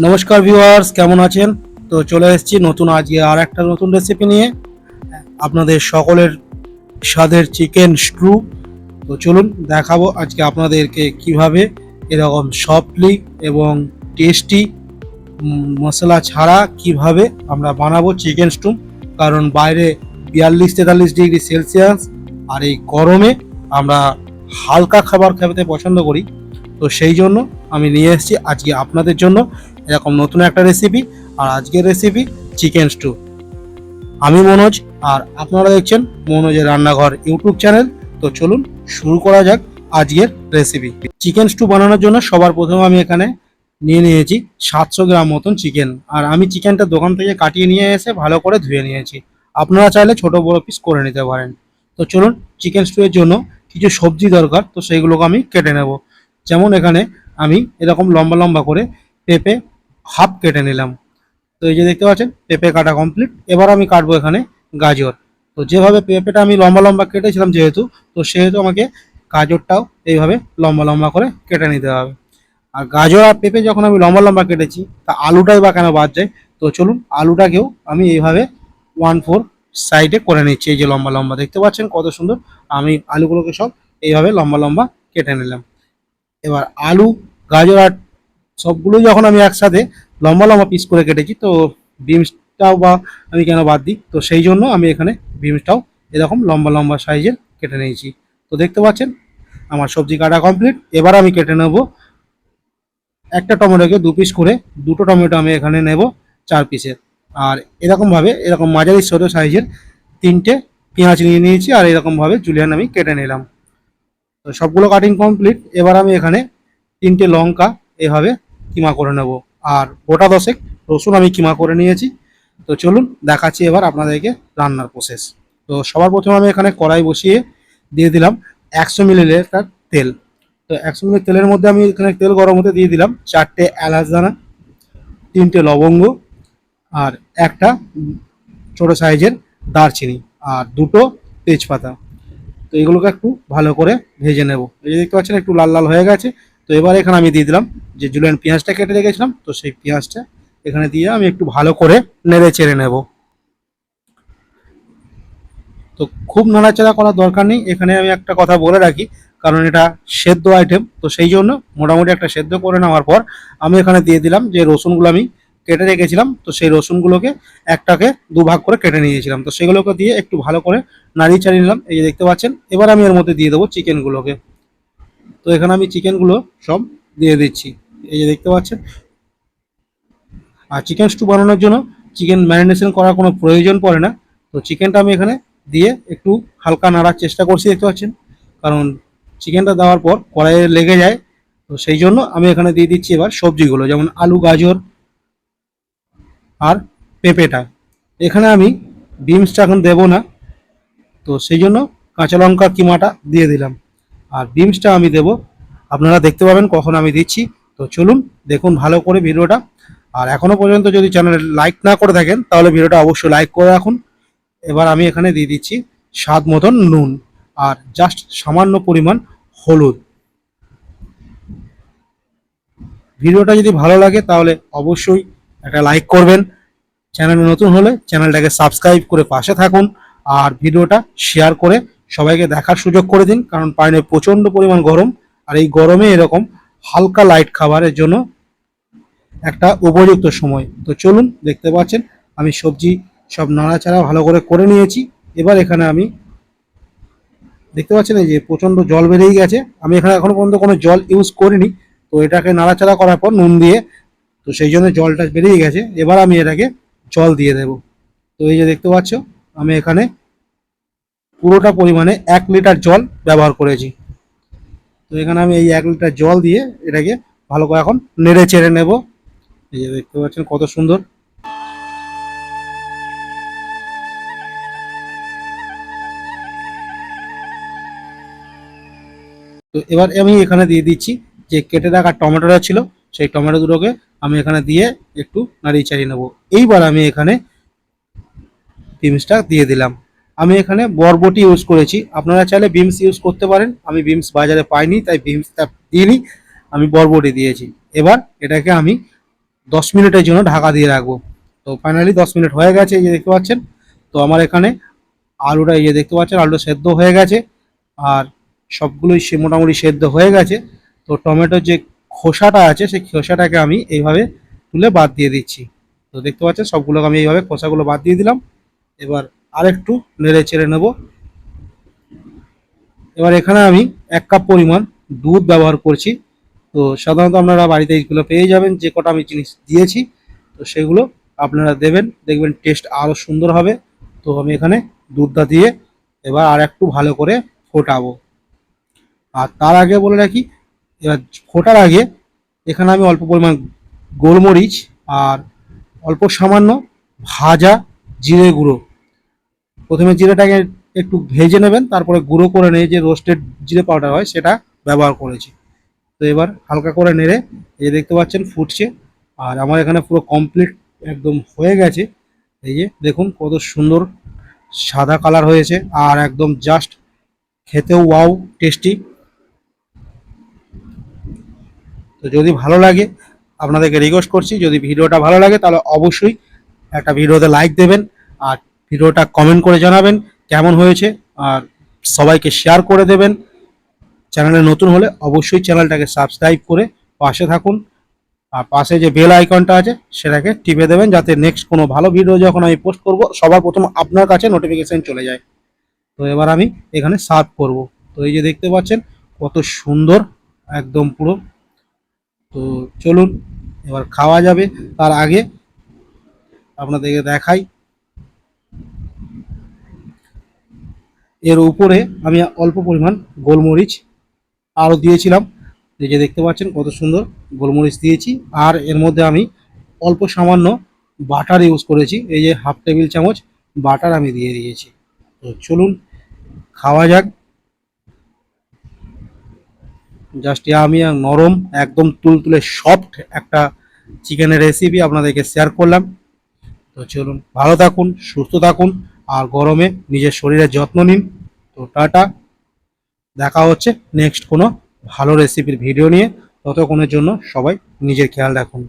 নমস্কার ভিউয়ার্স, কেমন আছেন? তো চলে এসেছি নতুন আজকে আর একটা নতুন রেসিপি নিয়ে আপনাদের সকলের স্বাদের চিকেন স্ট্রু। তো চলুন দেখাবো আজকে আপনাদেরকে কিভাবে এরকম সফটলি এবং টেস্টি মশলা ছাড়া কিভাবে আমরা বানাবো চিকেন স্ট্রু। কারণ বাইরে 42-43 ডিগ্রি সেলসিয়াস আর এই গরমে আমরা হালকা খাবার খেতে পছন্দ করি। তো সেই জন্য আমি নিয়ে এসেছি আজকে আপনাদের জন্য এরকম নতুন একটা রেসিপি। আর আজকের রেসিপি চিকেন স্টু। আমি মনোজ, আর আপনারা দেখছেন মনোজের রান্নাঘর ইউটিউব চ্যানেল। তো চলুন শুরু করা যাক আজকের রেসিপি। চিকেন স্টু বানানোর জন্য সবার প্রথমে আমি এখানে নিয়ে নিয়েছি 700 গ্রাম মতন চিকেন। আর আমি চিকেনটা দোকান থেকে কাটিয়ে নিয়ে এসে ভালো করে ধুয়ে নিয়েছি। আপনারা চাইলে ছোট বড় পিস করে নিতে পারেন। তো চলুন, চিকেন স্টু এর জন্য কিছু সবজি দরকার, তো সেইগুলোকে আমি কেটে নেব। যেমন এখানে আমি এরকম লম্বা লম্বা করে পেঁপে হাফ কেটে নিলাম। তো এই যে দেখতে পাচ্ছেন পেঁপে কাটা কমপ্লিট। এবার আমি কাটবো এখানে গাজর। তো যেভাবে পেঁপেটা আমি লম্বা লম্বা কেটেছিলাম যেহেতু, তো সেহেতু আমাকে গাজরটাও এইভাবে লম্বা লম্বা করে কেটে নিতে হবে। আর গাজর আর পেঁপে যখন আমি লম্বা লম্বা কেটেছি, তা আলুটাই বা কেন বাদ যায়? তো চলুন আলুটাকেও আমি এইভাবে 1/4 সাইডে করে নিচ্ছি। এই যে লম্বা লম্বা দেখতে পাচ্ছেন কত সুন্দর। আমি আলুগুলোকে সব এইভাবে লম্বা লম্বা কেটে নিলাম। এবার আলু, গাজর আর সবগুলোই যখন আমি একসাথে লম্বা লম্বা পিস করে কেটেছি, তো বিনসটাও বা আমি কেন বাদ দিই? তো সেই জন্য আমি এখানে বিনসটাও এরকম লম্বা লম্বা সাইজের কেটে নিয়েছি। তো দেখতে পাচ্ছেন আমার সবজি কাটা কমপ্লিট। এবার আমি কেটে নেব একটা টমেটোকে 2 পিস করে। দুটো টমেটো আমি এখানে নেব 4 পিসের। আর এরকমভাবে এরকম মাঝারি ছোটো সাইজের 3টে পেঁয়াজ নিয়ে নিয়েছি। আর এরকমভাবে জুলিয়ান আমি কেটে নিলাম। তো সবগুলো কাটিং কমপ্লিট। এবার আমি এখানে 3টে লঙ্কা এভাবে কিমা করে নেব। আর গোটা 10 রসুন আমি কিমা করে নিয়েছি। তো চলুন দেখাচ্ছি এবার আপনাদেরকে রান্নার প্রসেস। তো সবার প্রথমে আমি এখানে কড়াই বসিয়ে দিয়ে দিলাম 100 মিলি তেল। তো 100 মিলি তেলের মধ্যে আমি এখানে তেল গরম হতে দিয়ে দিলাম 4টে এলাচ দানা, 3টে লবঙ্গ, আর একটা ছোটো সাইজের দারচিনি, আর দুটো তেজপাতা। তো এগুলোকে একটু ভালো করে ভেজে নেব। এই যে দেখতে পাচ্ছেন একটু লাল লাল হয়ে গেছে। তো এবার এখানে আমি দিয়ে দিলাম যে জুলিয়ান পেঁয়াজটা কেটে রেখেছিলাম, তো সেই পেঁয়াজটা এখানে দিয়ে আমি একটু ভালো করে নেড়ে চেড়ে নেব। তো খুব নাড়াচাড়া করার দরকার নেই। এখানে আমি একটা কথা বলে রাখি, কারণ এটা সেদ্ধ আইটেম, তো সেই জন্য মোটামুটি একটা সেদ্ধ করে নেওয়ার পর আমি এখানে দিয়ে দিলাম যে রসুনগুলো আমি কেটে রেখেছিলাম। তো সেই রসুনগুলোকে একটাকে দুভাগ করে কেটে নিয়েছিলাম। তো সেগুলোকে দিয়ে একটু ভালো করে নাড়িয়ে চাড়িয়ে নিলাম। এই যে দেখতে পাচ্ছেন। এবার আমি এর মধ্যে দিয়ে দেবো চিকেনগুলোকে। তো এখানে আমি চিকেনগুলো সব দিয়ে দিচ্ছি। এই যে দেখতে পাচ্ছেন। আর চিকেন স্টু বানানোর জন্য চিকেন ম্যারিনেশন করার কোনো প্রয়োজন পড়ে না। তো চিকেনটা আমি এখানে দিয়ে একটু হালকা নাড়ার চেষ্টা করছি, দেখতে পাচ্ছেন। কারণ চিকেনটা দেওয়ার পর কড়াইয়ে লেগে যায়। তো সেই জন্য আমি এখানে দিয়ে দিচ্ছি এবার সবজিগুলো, যেমন আলু, গাজর আর পেঁপেটা। এখানে আমি বিনসটা এখন দেবো না, তো সেই জন্য কাঁচা লঙ্কা কিমাটা দিয়ে দিলাম। আর বিনসটা আমি দেবো, আপনারা দেখতে পাবেন কখন আমি দিচ্ছি। তো চলুন দেখুন ভালো করে ভিডিওটা। আর এখনও পর্যন্ত যদি চ্যানেলে লাইক না করে থাকেন তাহলে ভিডিওটা অবশ্যই লাইক করে রাখুন। এবার আমি এখানে দিয়ে দিচ্ছি স্বাদ মতন নুন আর জাস্ট সামান্য পরিমাণ হলুদ। ভিডিওটা যদি ভালো লাগে তাহলে অবশ্যই একটা লাইক করবেন। চ্যানেলে নতুন হলে চ্যানেলটাকে সাবস্ক্রাইব করে পাশে থাকুন। আর ভিডিওটা শেয়ার করে সবাইকে দেখার সুযোগ করে দিন, কারণ বাইরে প্রচণ্ড পরিমাণ গরম। আর এই গরমে এরকম হালকা লাইট খাবারের জন্য একটা উপযুক্ত সময়। তো চলুন দেখতে পাচ্ছেন আমি সবজি সব নাড়াচাড়া ভালো করে করে নিয়েছি। এবার এখানে আমি দেখতে পাচ্ছেন এই যে প্রচণ্ড জল বেরিয়ে গেছে। আমি এখানে এখনো পর্যন্ত কোনো জল ইউজ করিনি। তো এটাকে নাড়াচাড়া করার পর নুন দিয়ে, তো সেই জন্য জলটা বেরিয়ে গেছে। এবার আমি এটাকে জল দিয়ে দেব। তো এই যে দেখতে পাচ্ছ আমি এখানে পুরোটা পরিমাণে 1 লিটার জল ব্যবহার করেছি। তো এখানে আমি এই 1 লিটার জল দিয়ে এটাকে ভালো করে এখন নেড়ে চেড়ে নেব। এই যে দেখতে পাচ্ছেন কত সুন্দর। তো এবার আমি এখানে দিয়ে দিচ্ছি যে কেটে রাখা টমেটোটা ছিল, সেই টমেটো দুটোকে আমি এখানে দিয়ে একটু নাড়িয়ে চাড়িয়ে নেবো। এইবার আমি এখানে বিনসটা দিয়ে দিলাম। আমি এখানে বরবটি ইউজ করেছি, আপনারা চাইলে বিনস ইউজ করতে পারেন। আমি বিনস বাজারে পাইনি তাই বিনসটা দিইনি, আমি বরবটি দিয়েছি। এবার এটাকে আমি 10 মিনিটের জন্য ঢাকা দিয়ে রাখবো। তো ফাইনালি 10 মিনিট হয়ে গেছে, এই যে দেখতে পাচ্ছেন। তো আমার এখানে আলুটা, এই যে দেখতে পাচ্ছেন, আলুটা সেদ্ধ হয়ে গেছে আর সবগুলোই মোটামুটি সেদ্ধ হয়ে গেছে। তো টমেটোর যে খোসাটা আছে সেই খোসাটাকে আমি এইভাবে তুলে বাদ দিয়ে দিচ্ছি। তো দেখতে পাচ্ছেন সবগুলোকে আমি এইভাবে খোসাগুলো বাদ দিয়ে দিলাম। এবার আরেকটু নেড়ে চেড়ে নেব। এবার এখানে আমি 1 কাপ পরিমাণ দুধ ব্যবহার করছি। তো সাধারণত আপনারা বাড়িতে এইগুলো পেয়ে যাবেন, যে কটা আমি জিনিস দিয়েছি। তো সেগুলো আপনারা দেবেন, দেখবেন টেস্ট আরও সুন্দর হবে। তো আমি এখানে দুধটা দিয়ে এবার আর একটু ভালো করে ফোটাবো। আর তার আগে বলে রাখি, এবার ফোটার আগে এখানে আমি অল্প পরিমাণ গোলমরিচ আর অল্প সামান্য ভাজা জিরে গুঁড়ো, প্রথমে জিরেটাকে একটু ভেজে নেবেন, তারপরে গুঁড়ো করে নিয়ে যে রোস্টেড জিরে পাউডার হয় সেটা ব্যবহার করেছি। তো এবার হালকা করে নেড়ে, এই যে দেখতে পাচ্ছেন ফুটছে। আর আমার এখানে পুরো কমপ্লিট একদম হয়ে গেছে। এই যে দেখুন কত সুন্দর সাদা কালার হয়েছে আর একদম জাস্ট খেতেও ওয়াও টেস্টি। তো যদি ভালো লাগে, আপনাদেরকে রিকোয়েস্ট করছি, যদি ভিডিওটা ভালো লাগে তাহলে অবশ্যই একটা ভিডিওতে লাইক দেবেন আর ভিডিওটা কমেন্ট করে জানাবেন কেমন হয়েছে। আর সবাইকে শেয়ার করে দেবেন। চ্যানেলে নতুন হলে অবশ্যই চ্যানেলটাকে সাবস্ক্রাইব করে পাশে থাকুন। আর পাশে যে বেল আইকনটা আছে সেটাকে টিপে দেবেন, যাতে নেক্সট কোনো ভালো ভিডিও যখন আমি পোস্ট করব সবার প্রথম আপনার কাছে নোটিফিকেশন চলে যায়। তো এবার আমি এখানে সার্ভ করব। তো এই যে দেখতে পাচ্ছেন কত সুন্দর একদম পুরো। তো চলুন এবার খাওয়া যাবে। তার আগে আপনাদেরকে দেখাই, এর উপরে আমি অল্প পরিমাণ গোলমরিচ আরও দিয়েছিলাম। এই যে দেখতে পাচ্ছেন কত সুন্দর গোলমরিচ দিয়েছি। আর এর মধ্যে আমি অল্প সামান্য বাটার ইউজ করেছি, এই যে হাফ টেবিল চামচ বাটার আমি দিয়ে দিয়েছি। তো চলুন খাওয়া যাক। জাস্ট আমি নরম একদম তুলতুলে সফট একটা চিকেনের রেসিপি আপনাদেরকে শেয়ার করলাম। তো চলুন, ভালো থাকুন, সুস্থ থাকুন আর গরমে নিজের শরীরের যত্ন নিন। তো টাটা, দেখা হচ্ছে নেক্সট কোনো ভালো রেসিপির ভিডিও নিয়ে। ততক্ষণের জন্য সবাই নিজের খেয়াল রাখুন।